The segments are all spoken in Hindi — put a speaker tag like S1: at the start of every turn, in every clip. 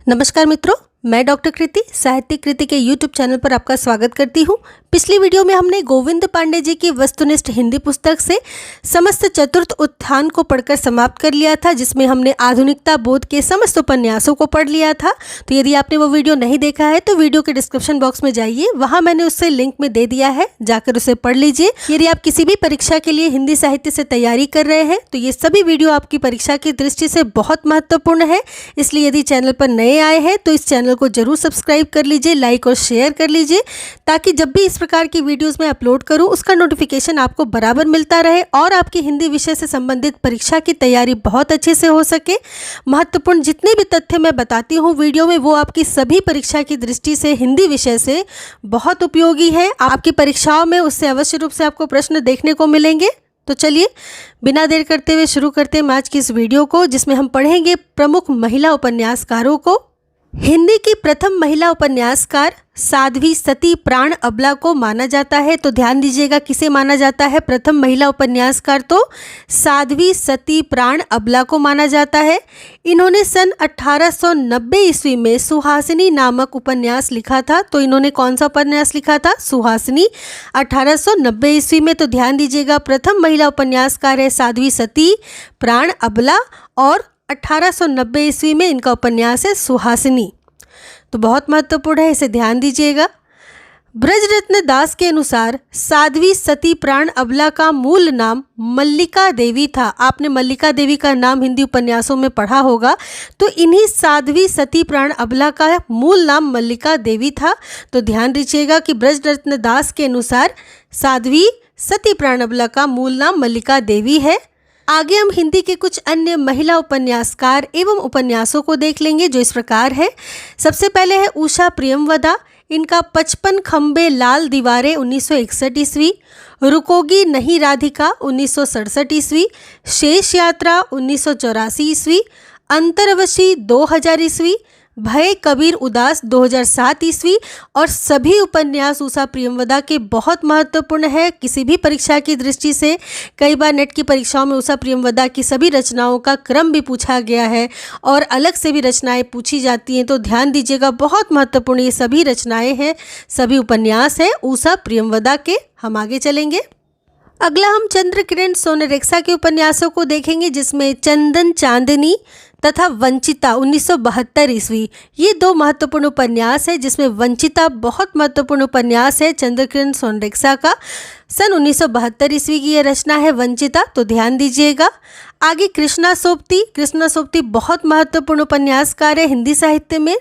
S1: नमस्कार मित्रों, मैं डॉक्टर कृति साहित्यिक कृति के यूट्यूब चैनल पर आपका स्वागत करती हूँ। पिछली वीडियो में हमने गोविंद पांडे जी की वस्तुनिष्ठ हिंदी पुस्तक से समस्त चतुर्थ उत्थान को पढ़कर समाप्त कर लिया था, जिसमें हमने आधुनिकता बोध के समस्त उपन्यासों को पढ़ लिया था। तो यदि आपने वो वीडियो नहीं देखा है तो वीडियो के डिस्क्रिप्शन बॉक्स में जाइए, वहाँ मैंने उससे लिंक में दे दिया है, जाकर उसे पढ़ लीजिए। यदि आप किसी भी परीक्षा के लिए हिंदी साहित्य से तैयारी कर रहे हैं तो ये सभी वीडियो आपकी परीक्षा की दृष्टि से बहुत महत्वपूर्ण है। इसलिए यदि चैनल पर नए आए हैं तो इस चैनल को जरूर सब्सक्राइब कर लीजिए, लाइक और शेयर कर लीजिए, ताकि जब भी इस प्रकार की वीडियोस मैं अपलोड करूं उसका नोटिफिकेशन आपको बराबर मिलता रहे और आपकी हिंदी विषय से संबंधित परीक्षा की तैयारी बहुत अच्छे से हो सके। महत्वपूर्ण जितने भी तथ्य मैं बताती हूं वीडियो में, वो आपकी सभी परीक्षा की दृष्टि से हिंदी विषय से बहुत उपयोगी है। आपकी परीक्षाओं में उससे अवश्य रूप से आपको प्रश्न देखने को मिलेंगे। तो चलिए बिना देर करते हुए शुरू करते हैं आज की इस वीडियो को, जिसमें हम पढ़ेंगे प्रमुख महिला उपन्यासकारों को। हिंदी की प्रथम महिला उपन्यासकार साध्वी सती प्राण अबला को माना जाता है। तो ध्यान दीजिएगा, किसे माना जाता है प्रथम महिला उपन्यासकार? तो साध्वी सती प्राण अबला को माना जाता है। इन्होंने सन 1890 ईस्वी में सुहासिनी नामक उपन्यास लिखा था। तो इन्होंने कौन सा उपन्यास लिखा था? सुहासिनी, 1890 ईस्वी में। तो ध्यान दीजिएगा, प्रथम महिला उपन्यासकार है साध्वी सती प्राण अबला और 1890 ईस्वी में इनका उपन्यास है सुहासिनी। तो बहुत महत्वपूर्ण है, इसे ध्यान दीजिएगा। ब्रजरत्न दास के अनुसार साध्वी सती प्राण अबला का मूल नाम मल्लिका देवी था। आपने मल्लिका देवी का नाम हिंदी उपन्यासों में पढ़ा होगा। तो इन्हीं साध्वी सती प्राण अबला का मूल नाम मल्लिका देवी था। तो ध्यान दीजिएगा कि ब्रजरत्न दास के अनुसार साध्वी सती प्राण अबला का मूल नाम मल्लिका देवी है। आगे हम हिंदी के कुछ अन्य महिला उपन्यासकार एवं उपन्यासों को देख लेंगे, जो इस प्रकार है। सबसे पहले है उषा प्रियमवदा। इनका 55 खंबे लाल दीवारें 1961 ईस्वी, रुकोगी नहीं राधिका 1967 ईस्वी, शेष यात्रा 1984 ईस्वी, अंतरवशी 2000 ईस्वी, भय कबीर उदास 2007 ईस्वी। और सभी उपन्यास उषा प्रियमवदा के बहुत महत्वपूर्ण है किसी भी परीक्षा की दृष्टि से। कई बार नेट की परीक्षाओं में उषा प्रियमवदा की सभी रचनाओं का क्रम भी पूछा गया है और अलग से भी रचनाएं पूछी जाती हैं। तो ध्यान दीजिएगा, बहुत महत्वपूर्ण ये सभी रचनाएं हैं, सभी उपन्यास हैं उषा प्रियमवदा के। हम आगे चलेंगे। अगला हम चंद्र किरण सोनरेखा के उपन्यासों को देखेंगे, जिसमें चंदन चांदनी तथा वंचिता 1972 ईस्वी, ये दो महत्वपूर्ण उपन्यास है, जिसमें वंचिता बहुत महत्वपूर्ण उपन्यास है चंद्र किरण सोनरेखा का। सन 1972 ईस्वी की ये रचना है वंचिता। तो ध्यान दीजिएगा। आगे कृष्णा सोबती बहुत महत्वपूर्ण उपन्यासकार है हिंदी साहित्य में।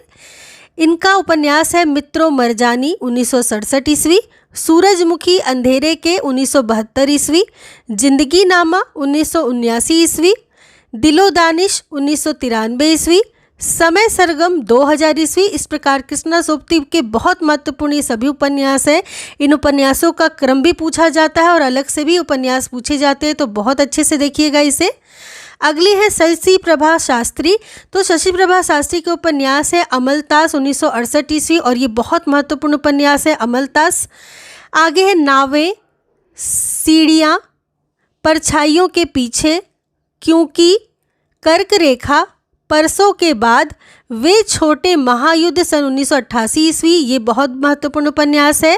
S1: इनका उपन्यास है मित्रों मरजानी 1967 ईस्वी, सूरजमुखी अंधेरे के 1972 ईस्वी, जिंदगी नामा 1979 ईस्वी, दिलो दानिश 1993 ईस्वी, समय सरगम 2000 ईस्वी। इस प्रकार कृष्णा सोबती के बहुत महत्वपूर्ण ये सभी उपन्यास हैं। इन उपन्यासों का क्रम भी पूछा जाता है और अलग से भी उपन्यास पूछे जाते हैं। तो बहुत अच्छे से देखिएगा इसे। अगली है शशि प्रभा शास्त्री। तो शशि प्रभा शास्त्री के उपन्यास है अमलतास 1968 ईस्वी और ये बहुत महत्वपूर्ण उपन्यास है अमलतास। आगे है नावें, सीढ़ियाँ, परछाइयों के पीछे, क्योंकि, कर्क रेखा, परसों के बाद, वे छोटे महायुद्ध सन 1988 ईस्वी, ये बहुत महत्वपूर्ण उपन्यास है।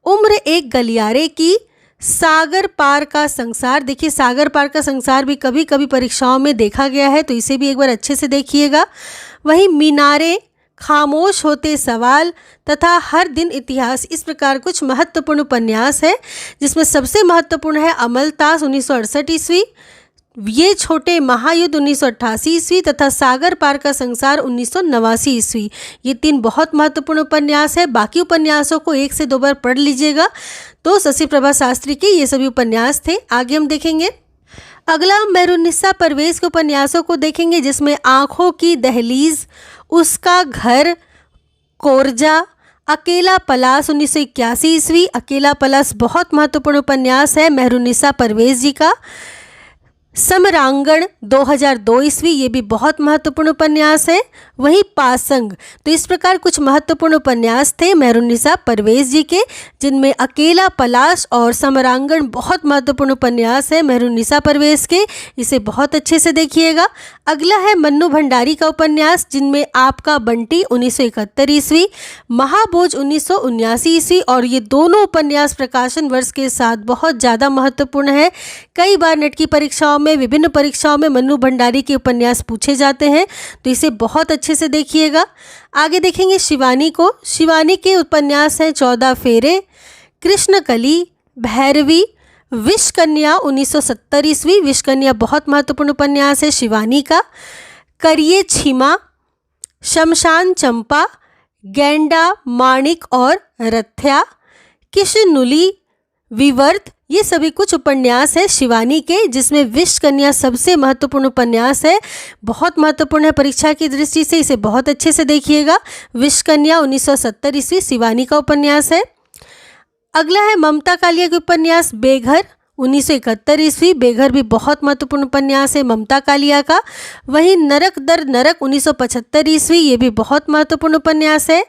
S1: उम्र एक गलियारे की, सागर पार का संसार। देखिए, सागर पार का संसार भी कभी कभी परीक्षाओं में देखा गया है, तो इसे भी एक बार अच्छे से देखिएगा। वहीं मीनारे, खामोश होते सवाल तथा हर दिन इतिहास, इस प्रकार कुछ महत्वपूर्ण उपन्यास है, जिसमें सबसे महत्वपूर्ण है अमलतास 1968 ईस्वी, ये छोटे महायुद्ध 1988 ईस्वी तथा सागर पार का संसार 1989 ईस्वी। ये तीन बहुत महत्वपूर्ण उपन्यास है। बाकी उपन्यासों को 1 से 2 बार पढ़ लीजिएगा। तो शशि प्रभा शास्त्री के ये सभी उपन्यास थे। आगे हम देखेंगे। अगला हम मेहरुन्निसा परवेज के उपन्यासों को देखेंगे, जिसमें आँखों की दहलीज, उसका घर, कोरजा, अकेला पलास 1981 ईस्वी। अकेला पलास बहुत महत्वपूर्ण उपन्यास है मेहरुन्निसा परवेज जी का। समरांगण 2002 ईस्वी, ये भी बहुत महत्वपूर्ण उपन्यास है। वहीं पासंग। तो इस प्रकार कुछ महत्वपूर्ण उपन्यास थे मेहरुन्निसा परवेज जी के, जिनमें अकेला पलाश और समरांगण बहुत महत्वपूर्ण उपन्यास है मेहरुन्निसा परवेज के, इसे बहुत अच्छे से देखिएगा। अगला है मन्नू भंडारी का उपन्यास, जिनमें आपका बंटी 1971 ईस्वी, महाभोज 1979 ईस्वी, और ये दोनों उपन्यास प्रकाशन वर्ष के साथ बहुत ज़्यादा महत्वपूर्ण है। कई बार नेट की परीक्षाओं में, विभिन्न परीक्षाओं में मन्नू भंडारी के उपन्यास पूछे जाते हैं, तो इसे बहुत अच्छे से देखिएगा। आगे देखेंगे शिवानी को। शिवानी के उपन्यास हैं 14 फेरे, कृष्णकली, भैरवी, विषकन्या 1970 ईस्वी, विषकन्या बहुत महत्वपूर्ण उपन्यास है शिवानी का। करिए छिमा, शमशान चंपा, गैंडा, माणिक और रथ्या, किशनुली, विवर्त, ये सभी कुछ उपन्यास है शिवानी के, जिसमें विषकन्या सबसे महत्वपूर्ण उपन्यास है, बहुत महत्वपूर्ण है परीक्षा की दृष्टि से, इसे बहुत अच्छे से देखिएगा। विषकन्या 1970 ईस्वी शिवानी का उपन्यास है। अगला है ममता कालिया के उपन्यास बेघर 1971 ईस्वी, बेघर भी बहुत महत्वपूर्ण उपन्यास है ममता कालिया का। वहीं नरक दर नरक 1975 ईस्वी, ये भी बहुत महत्वपूर्ण उपन्यास है।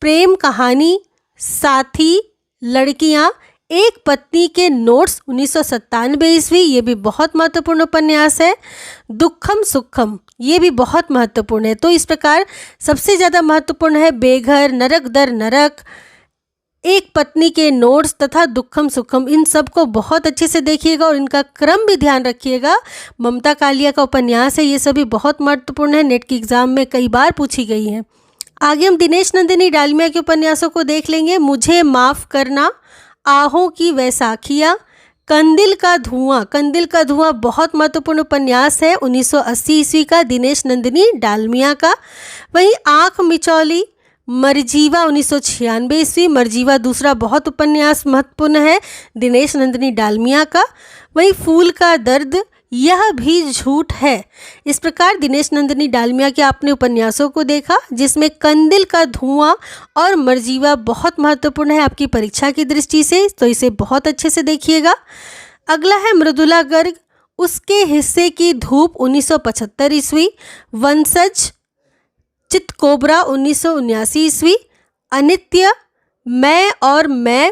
S1: प्रेम कहानी, साथी, लड़कियां, एक पत्नी के नोट्स 1997 ईस्वी, ये भी बहुत महत्वपूर्ण उपन्यास है। दुखम सुखम, ये भी बहुत महत्वपूर्ण है। तो इस प्रकार सबसे ज़्यादा महत्वपूर्ण है बेघर, नरक दर नरक, एक पत्नी के नोट्स तथा दुखम सुखम, इन सब को बहुत अच्छे से देखिएगा और इनका क्रम भी ध्यान रखिएगा। ममता कालिया का उपन्यास है, ये सभी बहुत महत्वपूर्ण है, नेट की एग्ज़ाम में कई बार पूछी गई है। आगे हम दिनेश नंदिनी डालमिया के उपन्यासों को देख लेंगे। मुझे माफ़ करना, आहों की वैसाखियाँ, कंदिल का धुआं। कंदिल का धुआं बहुत महत्वपूर्ण उपन्यास है 1980 ईस्वी का, दिनेश नंदिनी डालमिया का। वहीं आँख मिचौली, मरजीवा 1996 ईस्वी, मरजीवा दूसरा बहुत उपन्यास महत्वपूर्ण है दिनेश नंदिनी डालमिया का। वहीं फूल का दर्द, यह भी झूठ है। इस प्रकार दिनेश नंदिनी डालमिया के आपने उपन्यासों को देखा, जिसमें कंदिल का धुआं और मरजीवा बहुत महत्वपूर्ण है आपकी परीक्षा की दृष्टि से, तो इसे बहुत अच्छे से देखिएगा। अगला है मृदुला गर्ग, उसके हिस्से की धूप 1975 ईस्वी, वंशज, चितकोबरा 1979 ईस्वी, अनित्य, मैं और मैं,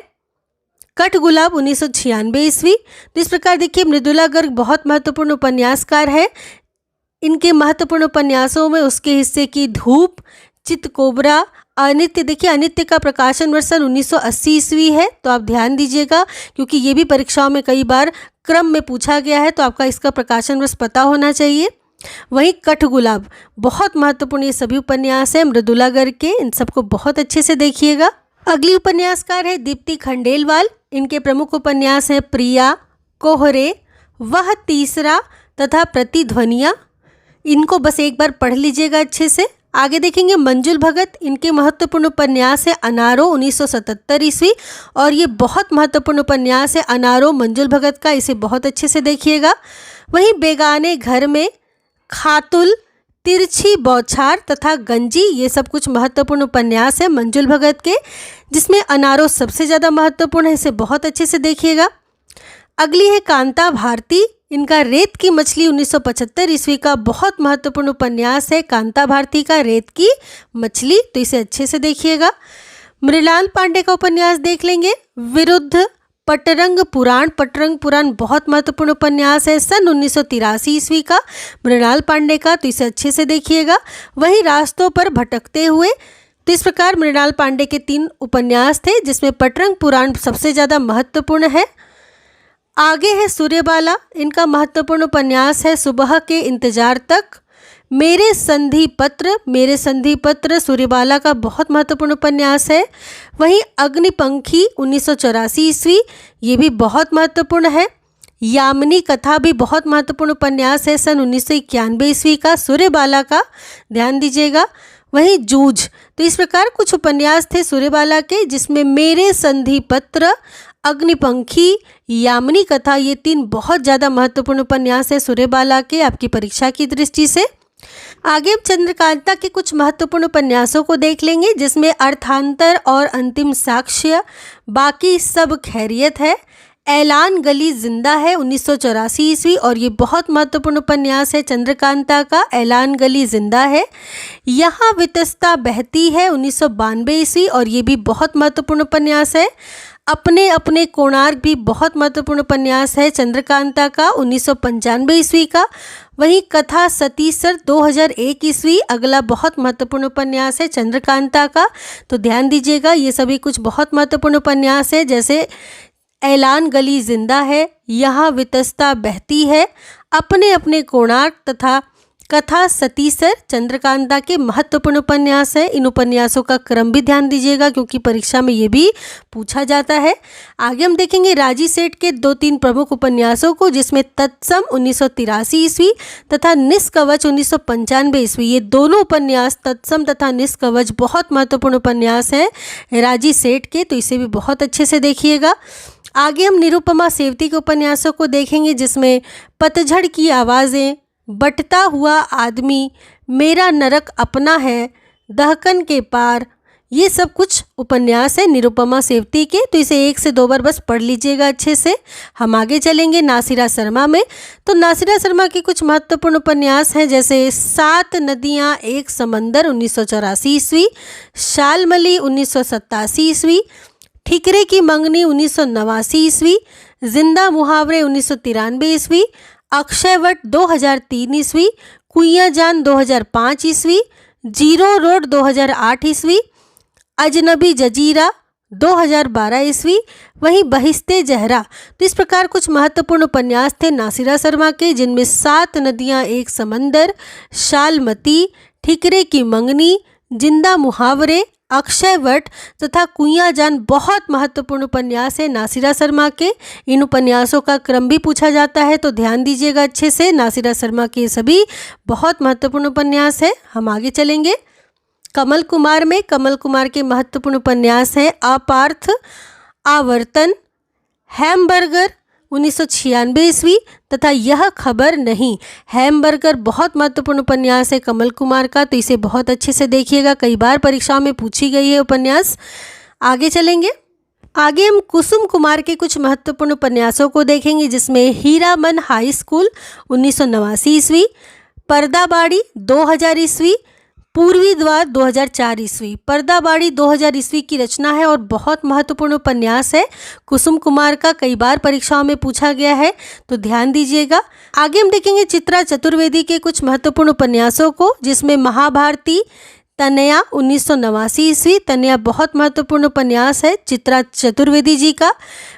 S1: कठगुलाब 1996 ईस्वी। तो इस प्रकार देखिए मृदुला गर्ग बहुत महत्वपूर्ण उपन्यासकार है। इनके महत्वपूर्ण उपन्यासों में उसके हिस्से की धूप, चितकोबरा, अनित्य, देखिए अनित्य का प्रकाशन वर्ष 1980 ईस्वी है, तो आप ध्यान दीजिएगा क्योंकि ये भी परीक्षाओं में कई बार क्रम में पूछा गया है, तो आपका इसका प्रकाशन वर्ष पता होना चाहिए। वहीं कठगुलाब बहुत महत्वपूर्ण, ये सभी उपन्यास हैं मृदुला गर्ग के, इन सबको बहुत अच्छे से देखिएगा। अगली उपन्यासकार है दीप्ति खंडेलवाल। इनके प्रमुख उपन्यास हैं प्रिया, कोहरे, वह तीसरा तथा प्रतिध्वनियाँ। इनको बस एक बार पढ़ लीजिएगा अच्छे से। आगे देखेंगे मंजुल भगत। इनके महत्वपूर्ण उपन्यास है अनारो 1977 ईस्वी, और ये बहुत महत्वपूर्ण उपन्यास है अनारो मंजुल भगत का, इसे बहुत अच्छे से देखिएगा। वहीं बेगाने घर में, खातुल, तिरछी बौछार तथा गंजी, ये सब कुछ महत्वपूर्ण उपन्यास है मंजुल भगत के, जिसमें अनारो सबसे ज़्यादा महत्वपूर्ण है, इसे बहुत अच्छे से देखिएगा। अगली है कांता भारती। इनका रेत की मछली 1975 ईस्वी का बहुत महत्वपूर्ण उपन्यास है कांता भारती का रेत की मछली, तो इसे अच्छे से देखिएगा। मृणाल पांडे का उपन्यास देख लेंगे विरुद्ध, पटरंग पुराण। पटरंग पुराण बहुत महत्वपूर्ण उपन्यास है सन 1983 ईस्वी का मृणाल पांडे का, तो इसे अच्छे से देखिएगा। वहीं रास्तों पर भटकते हुए, तो इस प्रकार मृणाल पांडे के 3 उपन्यास थे, जिसमें पटरंग पुराण सबसे ज़्यादा महत्वपूर्ण है। आगे है सूर्यबाला। इनका महत्वपूर्ण उपन्यास है सुबह के इंतजार तक। मेरे संधि पत्र, मेरे संधि पत्र सूर्यबाला का बहुत महत्वपूर्ण उपन्यास है। वहीं अग्निपंखी 1984 ईस्वी, ये भी बहुत महत्वपूर्ण है। यामिनी कथा भी बहुत महत्वपूर्ण उपन्यास है सन 1991 ईस्वी का सूर्यबाला का, ध्यान दीजिएगा। वहीं जूझ, तो इस प्रकार कुछ उपन्यास थे सूर्यबाला के, जिसमें मेरे संधि पत्र, अग्निपंखी, यामिनी कथा, ये 3 बहुत ज़्यादा महत्वपूर्ण उपन्यास है सूर्यबाला के आपकी परीक्षा की दृष्टि से। आगे हम चंद्रकांता के कुछ महत्वपूर्ण उपन्यासों को देख लेंगे, जिसमें अर्थांतर और अंतिम साक्ष्य, बाकी सब खैरियत है, ऐलान गली जिंदा है 1984 ईस्वी, और ये बहुत महत्वपूर्ण उपन्यास है चंद्रकांता का। ऐलान गली जिंदा है। यहाँ वितस्ता बहती है 1992 ईस्वी, और ये भी बहुत महत्वपूर्ण उपन्यास है। अपने अपने कोणार्क भी बहुत महत्वपूर्ण उपन्यास है चंद्रकांता का, 1995 ईस्वी का। वहीं कथा सतीसर 2001 ईस्वी अगला बहुत महत्वपूर्ण उपन्यास है चंद्रकांता का। तो ध्यान दीजिएगा, ये सभी कुछ बहुत महत्वपूर्ण उपन्यास है, जैसे ऐलान गली जिंदा है, यहाँ वितस्ता बहती है, अपने अपने कोणार्क तथा कथा सतीसर चंद्रकांता के महत्वपूर्ण उपन्यास है। इन उपन्यासों का क्रम भी ध्यान दीजिएगा, क्योंकि परीक्षा में ये भी पूछा जाता है। आगे हम देखेंगे राजी सेठ के 2-3 प्रमुख उपन्यासों को, जिसमें तत्सम 1983 ईस्वी तथा निष्कवच 1995 ईस्वी। ये दोनों उपन्यास तत्सम तथा निष्कवच बहुत महत्वपूर्ण उपन्यास हैं राजी सेठ के, तो इसे भी बहुत अच्छे से देखिएगा। आगे हम निरुपमा सेवती के उपन्यासों को देखेंगे, जिसमें पतझड़ की आवाज़ें, बटता हुआ आदमी, मेरा नरक अपना है, दहकन के पार, ये सब कुछ उपन्यास है निरुपमा सेवती के। तो इसे 1 से 2 बार बस पढ़ लीजिएगा अच्छे से। हम आगे चलेंगे नासिरा शर्मा में। तो नासिरा शर्मा के कुछ महत्वपूर्ण उपन्यास हैं, जैसे 7 नदियाँ एक समंदर 1984 ईस्वी, शालमली 1987 ईस्वी, ठिकरे की मंगनी 1989 ईस्वी, जिंदा मुहावरे 1993 ईस्वी, अक्षयवट 2003 ईस्वी, कुइयाँ जान 2005 ईस्वी, जीरो रोड 2008 ईस्वी, अजनबी जजीरा 2012 ईस्वी, वहीं बहिश्ते जहरा। तो इस प्रकार कुछ महत्वपूर्ण उपन्यास थे नासिरा शर्मा के, जिनमें 7 नदियाँ एक समंदर, शालमती, ठिकरे की मंगनी, जिंदा मुहावरे, अक्षयवट तथा कुइयाँ जान बहुत महत्वपूर्ण उपन्यास है नासिरा शर्मा के। इन उपन्यासों का क्रम भी पूछा जाता है, तो ध्यान दीजिएगा अच्छे से। नासिरा शर्मा के सभी बहुत महत्वपूर्ण उपन्यास है। हम आगे चलेंगे कमल कुमार में। कमल कुमार के महत्वपूर्ण उपन्यास हैं अपार्थ, आवर्तन, हैमबर्गर 1996 ईस्वी तथा यह खबर नहीं। हैमबर्गर बहुत महत्वपूर्ण उपन्यास है कमल कुमार का, तो इसे बहुत अच्छे से देखिएगा, कई बार परीक्षाओं में पूछी गई है उपन्यास। आगे चलेंगे, आगे हम कुसुम कुमार के कुछ महत्वपूर्ण उपन्यासों को देखेंगे, जिसमें हीरामन हाई स्कूल 1989 ईस्वी, पर्दाबाड़ी 2000 ईस्वी, पूर्वी द्वार 2004 ईस्वी। पर्दाबाड़ी 2000 ईस्वी की रचना है और बहुत महत्वपूर्ण उपन्यास है कुसुम कुमार का, कई बार परीक्षाओं में पूछा गया है, तो ध्यान दीजिएगा। आगे हम देखेंगे चित्रा चतुर्वेदी के कुछ महत्वपूर्ण उपन्यासों को, जिसमें महाभारती तनया 1989 ईस्वी। तनया बहुत महत्वपूर्ण उपन्यास है चित्रा चतुर्वेदी जी का।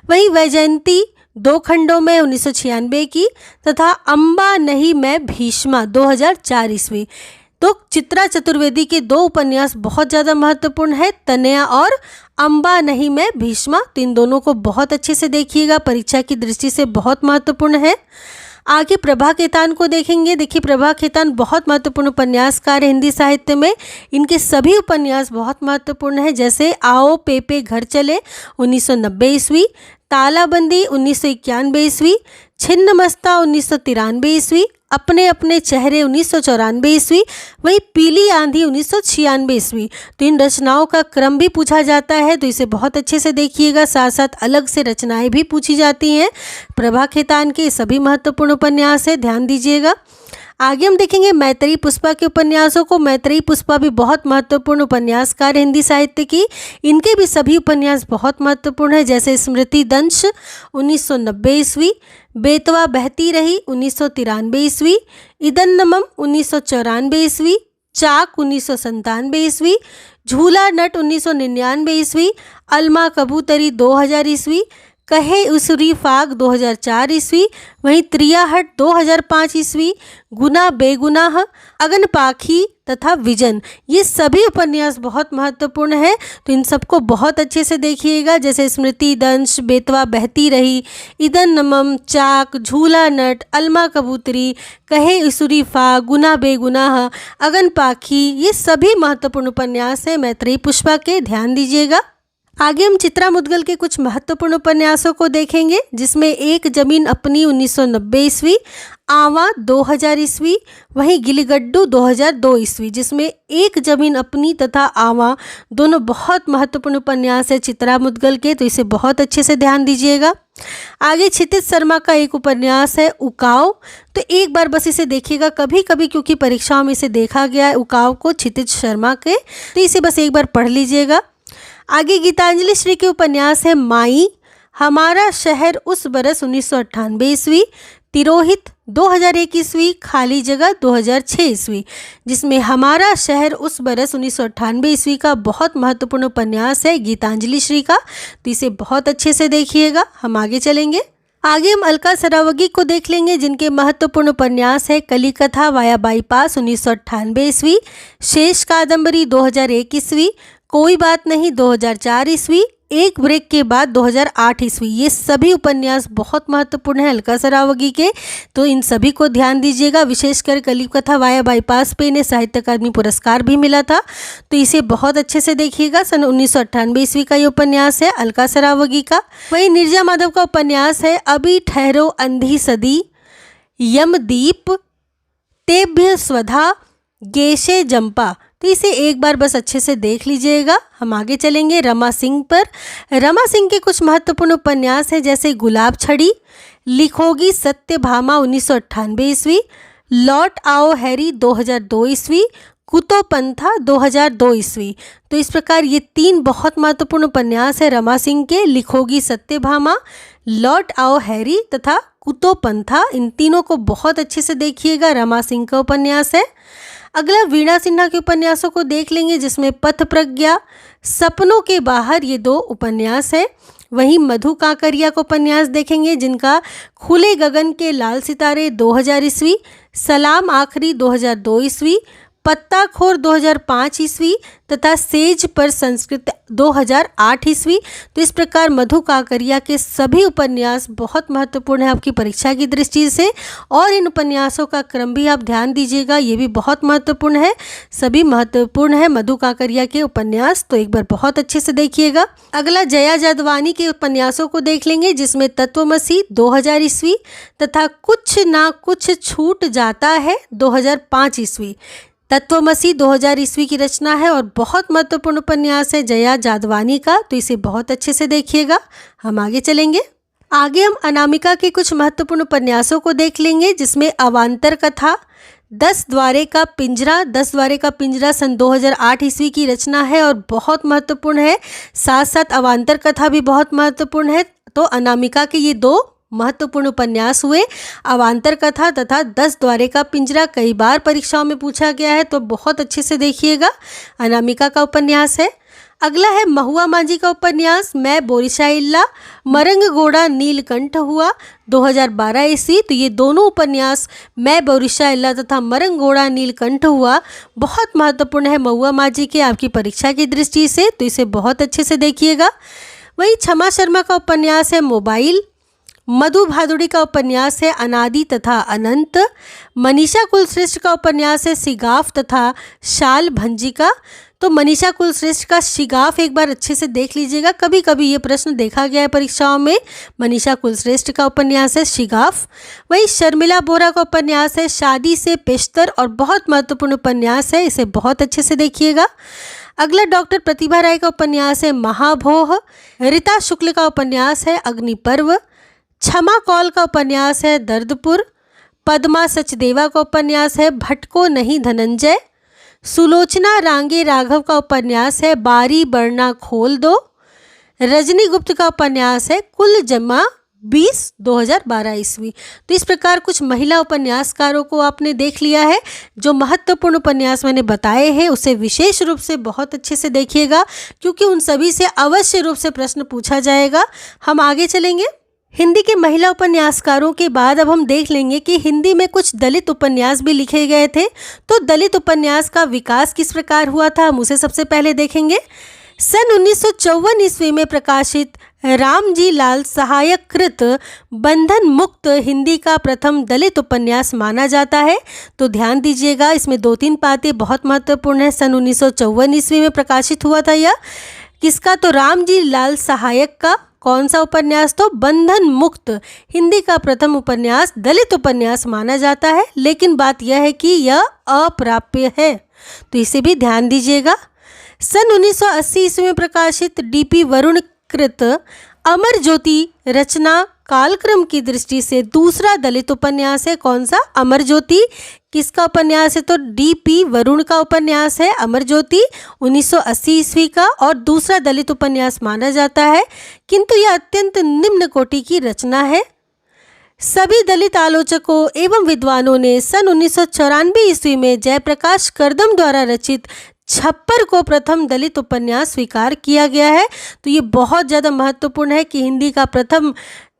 S1: वहीं वैजयंती 2 खंडों में 1996 की, तथा अम्बा नहीं मैं भीष्मा 2004 ईस्वी। तो चित्रा चतुर्वेदी के 2 उपन्यास बहुत ज़्यादा महत्वपूर्ण है, तनया और अम्बा नहीं मैं भीष्मा। तो इन दोनों को बहुत अच्छे से देखिएगा, परीक्षा की दृष्टि से बहुत महत्वपूर्ण है। आगे प्रभा खेतान को देखेंगे। देखिए, प्रभा खेतान बहुत महत्वपूर्ण उपन्यासकार है हिंदी साहित्य में। इनके सभी उपन्यास बहुत महत्वपूर्ण है, जैसे आओ पेपे घर चले 1990 ईस्वी, तालाबंदी 1991 ईस्वी, छिन्नमस्ता 1993 ईस्वी, अपने अपने चेहरे 1994 ईस्वी, वहीं पीली आंधी 1996 ईस्वी। तो इन रचनाओं का क्रम भी पूछा जाता है, तो इसे बहुत अच्छे से देखिएगा। साथ साथ अलग से रचनाएं भी पूछी जाती हैं। प्रभा खेतान के सभी महत्वपूर्ण उपन्यास है, ध्यान दीजिएगा। आगे हम देखेंगे मैत्रेयी पुष्पा के उपन्यासों को। मैत्रेयी पुष्पा भी बहुत महत्वपूर्ण उपन्यासकार हिंदी साहित्य की। इनके भी सभी उपन्यास बहुत महत्वपूर्ण है, जैसे स्मृति दंश 1990 ईस्वी, बेतवा बहती रही 1993 ईस्वी, इदन्नमम 1994 ईस्वी, चाक 1997 ईस्वी, झूला नट 1999 ईस्वी, अलमा कबूतरी 2000 ईस्वी, कहे उसरी फाग 2004 ईस्वी, वहीं त्रियाहट 2005 ईस्वी, गुना बेगुनाह, अगन पाखी तथा विजन, ये सभी उपन्यास बहुत महत्वपूर्ण है, तो इन सबको बहुत अच्छे से देखिएगा। जैसे स्मृति दंश, बेतवा बहती रही, इदन्नमम, चाक, झूला नट, अलमा कबूतरी, कहे उसरी फाग, गुना बेगुनाह, अगन पाखी, ये सभी महत्वपूर्ण उपन्यास हैं मैत्रेयी पुष्पा के, ध्यान दीजिएगा। आगे हम चित्रा मुद्गल के कुछ महत्वपूर्ण उपन्यासों को देखेंगे, जिसमें एक जमीन अपनी 1990 ईस्वी, आवा 2000 ईस्वी, वहीं गिलिगड्डू 2002 ईस्वी, जिसमें एक जमीन अपनी तथा आवा दोनों बहुत महत्वपूर्ण उपन्यास है चित्रा मुद्गल के, तो इसे बहुत अच्छे से ध्यान दीजिएगा। आगे क्षितिज शर्मा का एक उपन्यास है उकाव, तो एक बार बस इसे देखिएगा, कभी कभी क्योंकि परीक्षाओं में इसे देखा गया है उकाव को क्षितिज शर्मा के, तो इसे बस एक बार पढ़ लीजिएगा। आगे गीतांजलि श्री के उपन्यास है माई, हमारा शहर उस बरस 1998 ईस्वी, तिरोहित 2001 ईस्वी, खाली जगह 2006 ईस्वी, जिसमें हमारा शहर उस बरस 1998 ईस्वी का बहुत महत्वपूर्ण उपन्यास है गीतांजलि श्री का, तो इसे बहुत अच्छे से देखिएगा। हम आगे चलेंगे। आगे हम अलका सरावगी को देख लेंगे, जिनके महत्वपूर्ण उपन्यास है कलिकथा वाया बाईपास 1998 ईस्वी, शेष कादम्बरी 2001 ईस्वी, कोई बात नहीं 2004 ईस्वी, एक ब्रेक के बाद 2008 ईस्वी। ये सभी उपन्यास बहुत महत्वपूर्ण हैं अलका सरावगी के, तो इन सभी को ध्यान दीजिएगा। विशेषकर कलिकथा वाया बाईपास पे इन्हें साहित्य अकादमी पुरस्कार भी मिला था, तो इसे बहुत अच्छे से देखिएगा। सन 1998 ईस्वी का ये उपन्यास है अलका सरावगी का। वहीं नीरजा माधव का उपन्यास है अभी ठहरो अंधी सदी, यमदीप, तेभ्य स्वधा, गेशे जंपा, तो इसे एक बार बस अच्छे से देख लीजिएगा। हम आगे चलेंगे रमा सिंह पर। रमा सिंह के कुछ महत्वपूर्ण उपन्यास हैं, जैसे गुलाब छड़ी, लिखोगी सत्यभामा 1998 ईस्वी, लौट आओ हैरी 2002 ईस्वी, कुतोपंथा 2002 ईस्वी। तो इस प्रकार ये तीन बहुत महत्वपूर्ण उपन्यास है रमा सिंह के, लिखोगी सत्यभामा, लौट आओ हैरी तथा कुतोपंथा। इन तीनों को बहुत अच्छे से देखिएगा, रमा सिंह का उपन्यास है। अगला वीणा सिन्हा के उपन्यासों को देख लेंगे, जिसमें पथ प्रज्ञा, सपनों के बाहर, ये दो उपन्यास है। वहीं मधु काकरिया को उपन्यास देखेंगे, जिनका खुले गगन के लाल सितारे 2000 ईस्वी, सलाम आखरी 2002 ईस्वी, पत्ताखोर 2005 ईस्वी तथा सेज पर संस्कृत 2008 ईस्वी। तो इस प्रकार मधु काकरिया के सभी उपन्यास बहुत महत्वपूर्ण है आपकी परीक्षा की दृष्टि से, और इन उपन्यासों का क्रम भी आप ध्यान दीजिएगा, ये भी बहुत महत्वपूर्ण है। सभी महत्वपूर्ण है मधु काकरिया के उपन्यास, तो एक बार बहुत अच्छे से देखिएगा। अगला जया जादवानी के उपन्यासों को देख लेंगे, जिसमें तत्वमसी 2000 ईस्वी तथा कुछ ना कुछ छूट जाता है 2005 ईस्वी। तत्वमसी 2000 ईस्वी की रचना है और बहुत महत्वपूर्ण उपन्यास है जया जादवानी का, तो इसे बहुत अच्छे से देखिएगा। हम आगे चलेंगे। आगे हम अनामिका के कुछ महत्वपूर्ण उपन्यासों को देख लेंगे, जिसमें अवांतर कथा, 10 द्वारे का पिंजरा, 10 द्वारे का पिंजरा सन 2008 ईस्वी की रचना है और बहुत महत्वपूर्ण है। साथ साथ अवांतर कथा भी बहुत महत्वपूर्ण है। तो अनामिका के ये दो महत्वपूर्ण उपन्यास हुए, अवांतर कथा तथा 10 द्वारे का पिंजरा। कई बार परीक्षाओं में पूछा गया है, तो बहुत अच्छे से देखिएगा, अनामिका का उपन्यास है। अगला है महुआ मांझी का उपन्यास मैं बोरिशा इल्ला, मरंग घोड़ा नीलकंठ हुआ 2012 ईस्वी। तो ये दोनों उपन्यास मैं बोरिशा इल्ला तथा मरंग घोड़ा नीलकंठ हुआ बहुत महत्वपूर्ण है महुआ मांझी के आपकी परीक्षा की दृष्टि से, तो इसे बहुत अच्छे से देखिएगा। वहीं क्षमा शर्मा का उपन्यास है मोबाइल, मधु भादुड़ी का उपन्यास है अनादि तथा अनंत, मनीषा कुलश्रेष्ठ का उपन्यास है शिगाफ तथा शाल भंजी का। तो मनीषा कुलश्रेष्ठ का शिगाफ एक बार अच्छे से देख लीजिएगा, कभी कभी ये प्रश्न देखा गया है परीक्षाओं में। मनीषा कुलश्रेष्ठ का उपन्यास है शिगाफ। वहीं शर्मिला बोरा का उपन्यास है शादी से पेशतर और बहुत महत्वपूर्ण उपन्यास है, इसे बहुत अच्छे से देखिएगा। अगला डॉक्टर प्रतिभा राय का उपन्यास है महाभोह, रीता शुक्ल का उपन्यास है अग्निपर्व, क्षमा कौल का उपन्यास है दर्दपुर, पद्मा सचदेवा का उपन्यास है भटको नहीं धनंजय, सुलोचना रांगे राघव का उपन्यास है बारी बरना खोल दो, रजनी गुप्त का उपन्यास है कुल जमा 20 2012 ईस्वी। तो इस प्रकार कुछ महिला उपन्यासकारों को आपने देख लिया है। जो महत्वपूर्ण उपन्यास मैंने बताए हैं उसे विशेष रूप से बहुत अच्छे से देखिएगा, क्योंकि उन सभी से अवश्य रूप से प्रश्न पूछा जाएगा। हम आगे चलेंगे। हिंदी के महिला उपन्यासकारों के बाद अब हम देख लेंगे कि हिंदी में कुछ दलित उपन्यास भी लिखे गए थे। तो दलित उपन्यास का विकास किस प्रकार हुआ था, हम उसे सबसे पहले देखेंगे। सन 1954 ईस्वी में प्रकाशित रामजी लाल सहायक कृत बंधन मुक्त हिंदी का प्रथम दलित उपन्यास माना जाता है। तो ध्यान दीजिएगा, इसमें 2-3 बातें बहुत महत्वपूर्ण है। सन 1954 ईस्वी में प्रकाशित हुआ था यह। किसका? तो रामजी लाल सहायक का। कौन सा उपन्यास? तो बंधन मुक्त हिंदी का प्रथम उपन्यास दलित उपन्यास माना जाता है, लेकिन बात यह है कि यह अप्राप्य है, तो इसे भी ध्यान दीजिएगा। सन 1980 ईस्वी में प्रकाशित डीपी वरुण कृत अमर ज्योति रचना कालक्रम की दृष्टि से दूसरा दलित उपन्यास है। कौन सा? अमर ज्योति। किसका उपन्यास है? तो डीपी वरुण का उपन्यास है अमर ज्योति, 1980 ईस्वी का, और दूसरा दलित उपन्यास माना जाता है, किंतु यह अत्यंत निम्न कोटि की रचना है। सभी दलित आलोचकों एवं विद्वानों ने सन 1994 ईस्वी में जयप्रकाश करदम द्वारा रचित छप्पर को प्रथम दलित उपन्यास स्वीकार किया गया है। तो ये बहुत ज़्यादा महत्वपूर्ण है कि हिंदी का प्रथम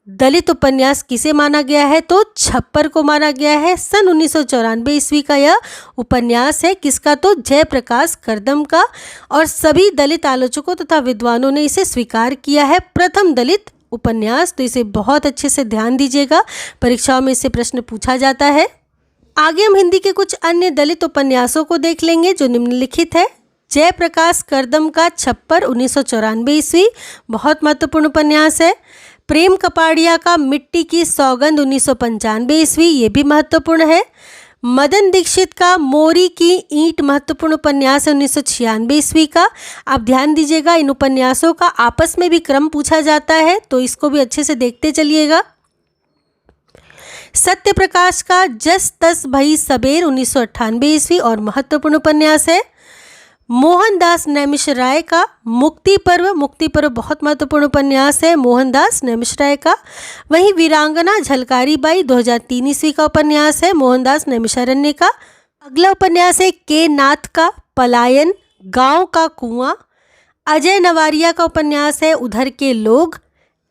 S1: दलित उपन्यास किसे माना गया है? तो छप्पर को माना गया है। सन 1994 ईस्वी का यह उपन्यास है। किसका? तो जयप्रकाश करदम का, और सभी दलित आलोचकों तथा विद्वानों ने इसे स्वीकार किया है प्रथम दलित उपन्यास। तो इसे बहुत अच्छे से ध्यान दीजिएगा, परीक्षाओं में इससे प्रश्न पूछा जाता है। आगे हम हिंदी के कुछ अन्य दलित उपन्यासों को देख लेंगे जो निम्नलिखित है। जयप्रकाश करदम का छप्पर 1994 ईस्वी, बहुत महत्वपूर्ण उपन्यास है। प्रेम कपाड़िया का मिट्टी की सौगंध 1995 ईस्वी, ये भी महत्वपूर्ण है। मदन दीक्षित का मोरी की ईंट महत्वपूर्ण उपन्यास है 1996 ईस्वी का। आप ध्यान दीजिएगा, इन उपन्यासों का आपस में भी क्रम पूछा जाता है, तो इसको भी अच्छे से देखते चलिएगा। सत्य प्रकाश का जस तस भई सबेर 1998 ईस्वी, और महत्वपूर्ण उपन्यास है। मोहनदास नैमिषराय का मुक्ति पर्व बहुत महत्वपूर्ण उपन्यास है मोहनदास नैमिषराय का। वहीं वीरांगना झलकारी बाई 2003 ईस्वी का उपन्यास है मोहनदास नैमिषारण्य का। अगला उपन्यास है के नाथ का पलायन, गांव का कुआं। अजय नवारिया का उपन्यास है उधर के लोग।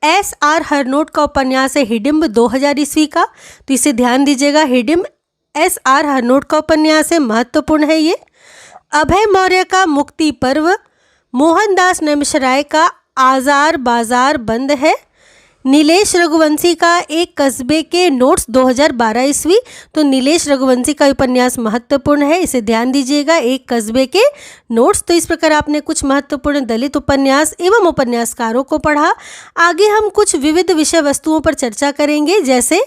S1: SR हरनोट का उपन्यास है हिडिंब 2000 ईस्वी का, तो इसे ध्यान दीजिएगा। हिडिंब SR हरनोट का उपन्यास है, महत्वपूर्ण है ये। अभय मौर्य का मुक्ति पर्व। मोहनदास नैमिषराय का आजार बाजार बंद है। नीलेश रघुवंशी का एक कस्बे के नोट्स 2012 ईस्वी, तो नीलेश रघुवंशी का उपन्यास महत्वपूर्ण है, इसे ध्यान दीजिएगा। एक कस्बे के नोट्स। तो इस प्रकार आपने कुछ महत्वपूर्ण दलित उपन्यास एवं उपन्यासकारों को पढ़ा। आगे हम कुछ विविध विषय वस्तुओं पर चर्चा करेंगे, जैसे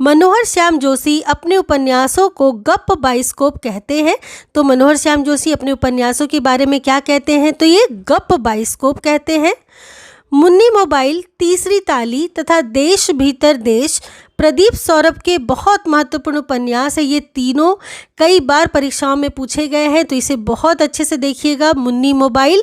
S1: मनोहर श्याम जोशी अपने उपन्यासों को गप बाइस्कोप कहते हैं। तो मनोहर श्याम जोशी अपने उपन्यासों के बारे में क्या कहते हैं? तो ये गप बाइस्कोप कहते हैं। मुन्नी मोबाइल, तीसरी ताली तथा देश भीतर देश प्रदीप सौरभ के बहुत महत्वपूर्ण उपन्यास है। ये तीनों कई बार परीक्षाओं में पूछे गए हैं, तो इसे बहुत अच्छे से देखिएगा। मुन्नी मोबाइल,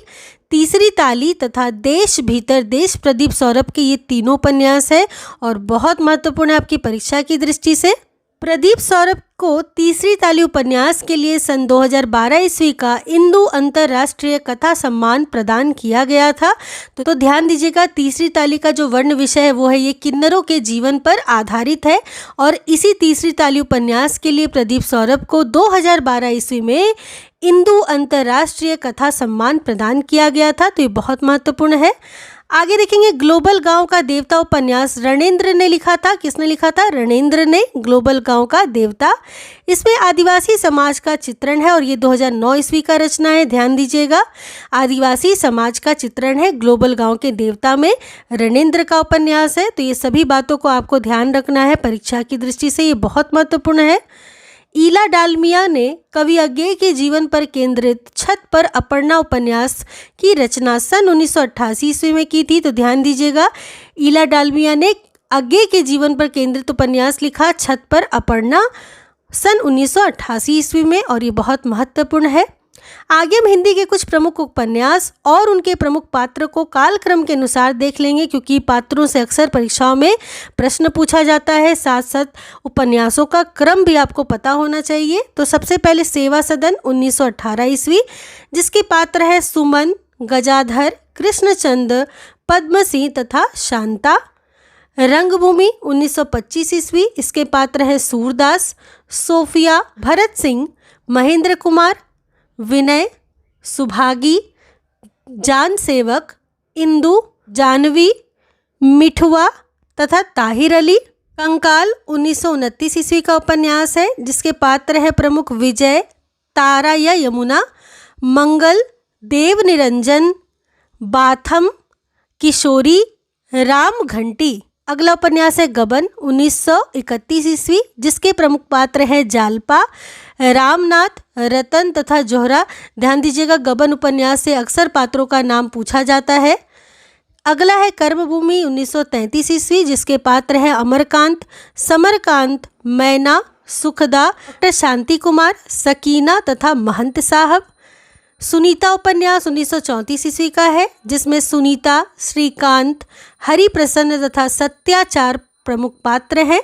S1: तीसरी ताली तथा देश भीतर देश प्रदीप सौरभ के ये तीनों उपन्यास है और बहुत महत्वपूर्ण है आपकी परीक्षा की दृष्टि से। प्रदीप सौरभ को तीसरी ताली उपन्यास के लिए सन 2012 ईस्वी का इंदु अंतर्राष्ट्रीय कथा सम्मान प्रदान किया गया था। तो ध्यान दीजिएगा, तीसरी ताली का जो वर्ण विषय है वो है ये किन्नरों के जीवन पर आधारित है, और इसी तीसरी ताली उपन्यास के लिए प्रदीप सौरभ को 2012 ईस्वी में इंदु अंतर्राष्ट्रीय कथा सम्मान प्रदान किया गया था। तो ये बहुत महत्वपूर्ण है। आगे देखेंगे, ग्लोबल गांव का देवता उपन्यास रणेंद्र ने लिखा था। किसने लिखा था? रणेंद्र ने। ग्लोबल गांव का देवता, इसमें आदिवासी समाज का चित्रण है और ये 2009 ईस्वी का रचना है, ध्यान दीजिएगा। आदिवासी समाज का चित्रण है ग्लोबल गांव के देवता में, रणेंद्र का उपन्यास है। तो ये सभी बातों को आपको ध्यान रखना है परीक्षा की दृष्टि से, ये बहुत महत्वपूर्ण है। ईला डालमिया ने कवि अज्ञेय के जीवन पर केंद्रित छत पर अपर्णा उपन्यास की रचना सन 1988 ईस्वी में की थी। तो ध्यान दीजिएगा, ईला डालमिया ने अज्ञेय के जीवन पर केंद्रित उपन्यास लिखा छत पर अपर्णा सन 1988 ईस्वी में, और ये बहुत महत्वपूर्ण है। आगे हम हिंदी के कुछ प्रमुख उपन्यास और उनके प्रमुख पात्र को कालक्रम के अनुसार देख लेंगे, क्योंकि पात्रों से अक्सर परीक्षाओं में प्रश्न पूछा जाता है। साथ साथ उपन्यासों का क्रम भी आपको पता होना चाहिए। तो सबसे पहले सेवा सदन 1918 ईस्वी, जिसके पात्र है सुमन, गजाधर, कृष्णचंद, पद्मसिंह तथा शांता। रंगभूमि 1925 ईस्वी, इसके पात्र है सूरदास, सोफिया, भरत सिंह, महेंद्र कुमार, विनय, सुभागी, जान सेवक, इंदु, जानवी, मिठुआ तथा ताहिर अली। कंकाल 1929 ईस्वी का उपन्यास है, जिसके पात्र है प्रमुख विजय, तारा या यमुना, मंगल, देव निरंजन, बाथम, किशोरी, राम घंटी। अगला उपन्यास है गबन 1931 ईस्वी, जिसके प्रमुख पात्र हैं जालपा, रामनाथ, रतन तथा जोहरा। ध्यान दीजिएगा, गबन उपन्यास से अक्सर पात्रों का नाम पूछा जाता है। अगला है कर्मभूमि 1933 ईस्वी, जिसके पात्र हैं अमरकांत, समरकांत, मैना, सुखदा, डॉक्टर शांति कुमार, सकीना तथा महंत साहब। सुनीता उपन्यास 1934 ईस्वी का है, जिसमें सुनीता, श्रीकांत, हरिप्रसन्न तथा सत्याचार प्रमुख पात्र हैं।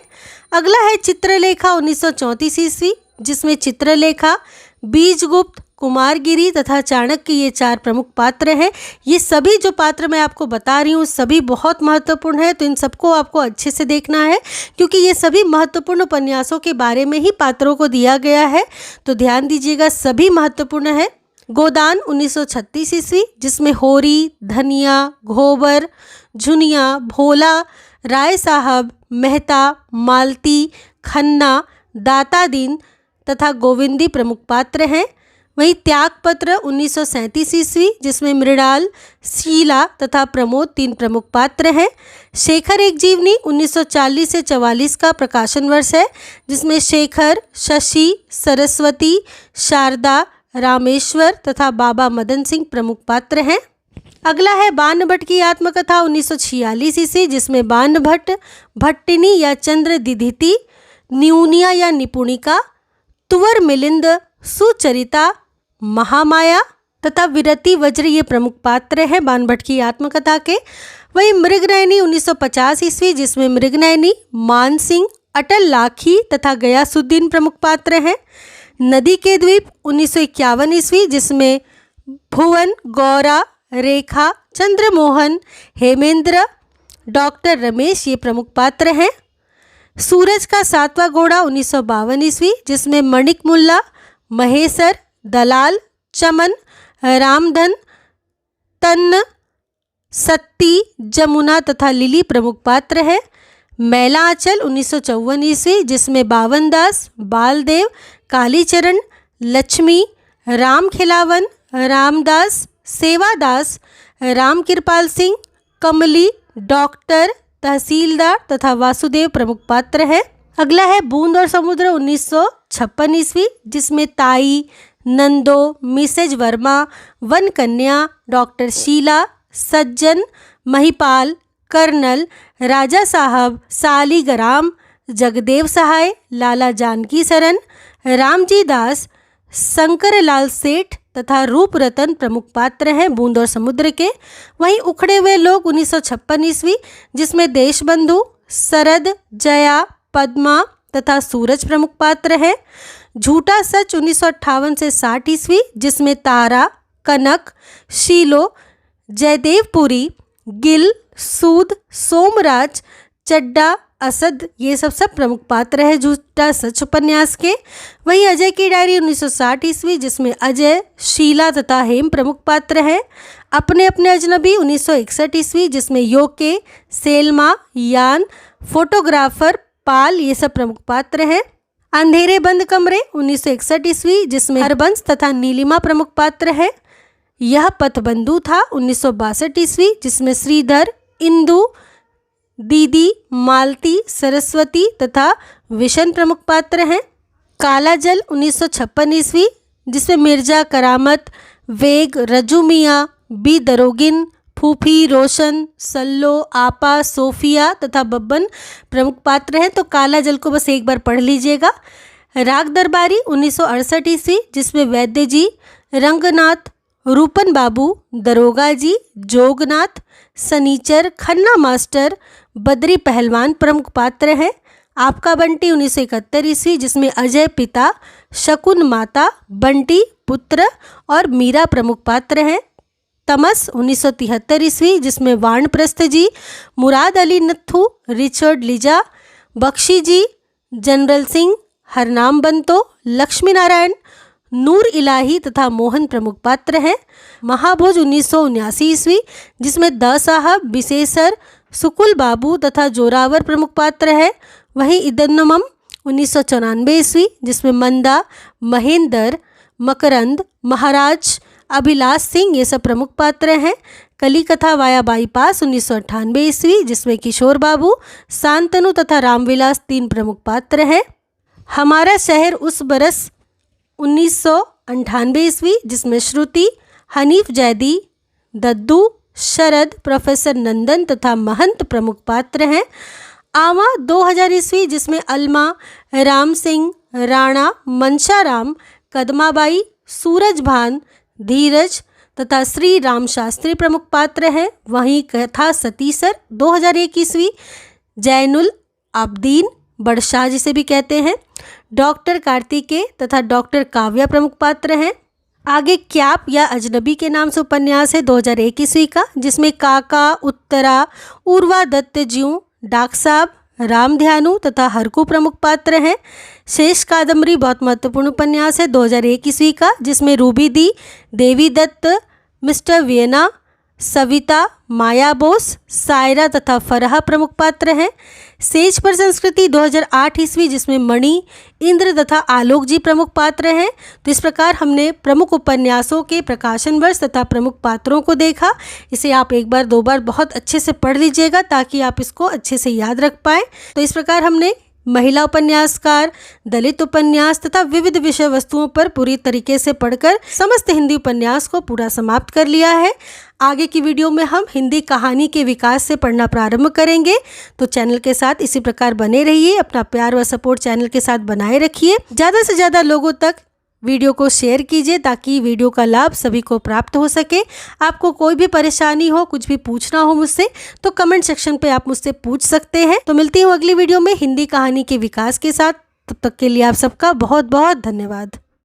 S1: अगला है चित्रलेखा 1934 ईस्वी, जिसमें चित्रलेखा, बीजगुप्त, कुमारगिरी तथा चाणक्य ये 4 प्रमुख पात्र हैं। ये सभी जो पात्र मैं आपको बता रही हूँ सभी बहुत महत्वपूर्ण है, तो इन सबको आपको अच्छे से देखना है, क्योंकि ये सभी महत्वपूर्ण उपन्यासों के बारे में ही पात्रों को दिया गया है, तो ध्यान दीजिएगा, सभी महत्वपूर्ण है। गोदान 1936 ईस्वी, जिसमें होरी, धनिया, घोबर, झुनिया, भोला, राय साहब, मेहता, मालती, खन्ना, दातादीन तथा गोविंदी प्रमुख पात्र हैं। वहीं त्यागपत्र 1937 ईस्वी, जिसमें मृणाल, शीला तथा प्रमोद 3 प्रमुख पात्र हैं। शेखर एक जीवनी 1940 से 44 का प्रकाशन वर्ष है, जिसमें शेखर, शशि, सरस्वती, शारदा, रामेश्वर तथा बाबा मदन सिंह प्रमुख पात्र हैं। अगला है बाण भट्ट की आत्मकथा 1946 ईस्वी, जिसमें बाण भट्ट, भट्टिनी या चंद्र दिधिति, न्यूनिया या निपुणिका, तुवर मिलिंद, सुचरिता, महामाया तथा विरति वज्र ये प्रमुख पात्र हैं बाण भट्ट की आत्मकथा के। वहीं मृगनयनी 1950 ईस्वी, जिसमें मृगनयनी, मान सिंह, अटल लाखी तथा गयासुद्दीन प्रमुख पात्र हैं। नदी के द्वीप 1951 ईस्वी, जिसमें भुवन, गौरा, रेखा, चंद्रमोहन, हेमेंद्र, डॉक्टर रमेश ये प्रमुख पात्र हैं। सूरज का 7वां घोड़ा 1952 ईस्वी, जिसमें मणिक मुल्ला, महेसर, दलाल, चमन, रामधन, तन्न, सत्ती, जमुना तथा लिली प्रमुख पात्र है। मैला आंचल 1954 ईस्वी, जिसमें बावनदास, बालदेव, कालीचरण, लक्ष्मी, राम खिलावन, रामदास, सेवादास, राम कृपाल सिंह, कमली, डॉक्टर, तहसीलदार तथा वासुदेव प्रमुख पात्र है। अगला है बूंद और समुद्र 1956 ईस्वी, जिसमें ताई, नंदो, मिसेज वर्मा, वन कन्या, डॉक्टर शीला, सज्जन, महिपाल, कर्नल, राजा साहब, सालीग्राम, जगदेव सहाय, लाला जानकी सरन, रामजी दास, शंकरलाल सेठ तथा रूप रतन प्रमुख पात्र हैं बूंद और समुद्र के। वहीं उखड़े हुए लोग 1956 ईस्वी, जिसमें देशबंधु, शरद, जया, पद्मा तथा सूरज प्रमुख पात्र है। झूठा सच 1958 से 60 ईस्वी, जिसमें तारा, कनक, शीलो, जयदेवपुरी, गिल, सूद, सोमराज, चड्डा, असद ये सब प्रमुख पात्र है झूठा सच उपन्यास के। वहीं अजय की डायरी 1960 ईस्वी, जिसमें अजय, शीला तथा हेम प्रमुख पात्र हैं। अपने अपने अजनबी 1961 ईस्वी, जिसमें योके, सेल्मा, यान, फोटोग्राफर, पाल ये सब प्रमुख पात्र हैं। अंधेरे बंद कमरे 1961 ईस्वी, जिसमें हरबंस तथा नीलिमा प्रमुख पात्र है। यह पथबंधु था 1962 ईस्वी, जिसमें श्रीधर, इंदु, दीदी, मालती, सरस्वती तथा विशन प्रमुख पात्र हैं। काला जल 1956 ईस्वी, जिसमें मिर्जा, करामत, वेग, रजू मियाँ, बी दरोगिन, फूफी, रोशन, सल्लो, आपा, सोफिया तथा बब्बन प्रमुख पात्र हैं। तो काला जल को बस एक बार पढ़ लीजिएगा। राग दरबारी 1968 ईस्वी, जिसमें वैद्य जी, रंगनाथ, रूपन बाबू, दरोगा जी, जोगनाथ, सनीचर, खन्ना मास्टर, बद्री पहलवान प्रमुख पात्र हैं। आपका बंटी 1971 ईस्वी, जिसमें अजय पिता, शकुन माता, बंटी पुत्र और मीरा प्रमुख पात्र हैं। तमस 1973 ईस्वी, जिसमें वानप्रस्थ जी, मुराद अली नत्थू, रिचर्ड लिजा, बख्शी जी, जनरल सिंह, हरनाम बंतो, लक्ष्मी नारायण, नूर इलाही तथा मोहन प्रमुख पात्र हैं। महाभोज 1979 ईस्वी, जिसमें द साहब, विशेषर, सुकुल बाबू तथा जोरावर प्रमुख पात्र है। वहीं इदन्नमम 1994 ईस्वी, जिसमें मंदा, महेंद्र, मकरंद, महाराज, अभिलाष सिंह, ये सब प्रमुख पात्र हैं। कली कथा वाया बाईपास 1998 ईस्वी, जिसमें किशोर बाबू, शांतनु तथा रामविलास 3 प्रमुख पात्र हैं। हमारा शहर उस बरस 1998 ईस्वी, जिसमें श्रुति, हनीफ जैदी, दद्दू, शरद, प्रोफेसर नंदन तथा महंत प्रमुख पात्र हैं। आवा 2000 ईस्वी, जिसमें अलमा, राम सिंह, राणा, मनशाराम, कदमाबाई, सूरजभान, धीरज तथा श्री राम शास्त्री प्रमुख पात्र हैं। वहीं कथा सतीसर 2001 ईस्वी, जैनुल आब्दीन, बड़शाह जिसे भी कहते हैं, डॉक्टर कार्तिकेय तथा डॉक्टर काव्या प्रमुख पात्र हैं। आगे क्याप या अजनबी के नाम से उपन्यास है 2001 ईस्वी का, जिसमें काका, उत्तरा, उर्वा दत्त ज्यू, डाक साहब, राम ध्यानु तथा हरकू प्रमुख पात्र हैं। शेष कादम्बरी बहुत महत्वपूर्ण उपन्यास है 2001 ईस्वी का, जिसमें रूबी दी, देवी दत्त, मिस्टर वियना, सविता, माया बोस, सायरा तथा फरहा प्रमुख पात्र हैं। सेज पर संस्कृति 2008 ईस्वी, जिसमें मणि, इंद्र तथा आलोक जी प्रमुख पात्र हैं। तो इस प्रकार हमने प्रमुख उपन्यासों के प्रकाशन वर्ष तथा प्रमुख पात्रों को देखा। इसे आप एक बार 2 बार बहुत अच्छे से पढ़ लीजिएगा ताकि आप इसको अच्छे से याद रख पाएँ। तो इस प्रकार हमने महिला उपन्यासकार, दलित उपन्यास तथा विविध विषय वस्तुओं पर पूरी तरीके से पढ़कर समस्त हिंदी उपन्यास को पूरा समाप्त कर लिया है। आगे की वीडियो में हम हिंदी कहानी के विकास से पढ़ना प्रारंभ करेंगे। तो चैनल के साथ इसी प्रकार बने रहिए, अपना प्यार व सपोर्ट चैनल के साथ बनाए रखिए। ज़्यादा से ज़्यादा लोगों तक वीडियो को शेयर कीजिए ताकि वीडियो का लाभ सभी को प्राप्त हो सके। आपको कोई भी परेशानी हो, कुछ भी पूछना हो मुझसे, तो कमेंट सेक्शन पे आप मुझसे पूछ सकते हैं। तो मिलती हूँ अगली वीडियो में हिंदी कहानी के विकास के साथ। तब तक के लिए आप सबका बहुत बहुत धन्यवाद।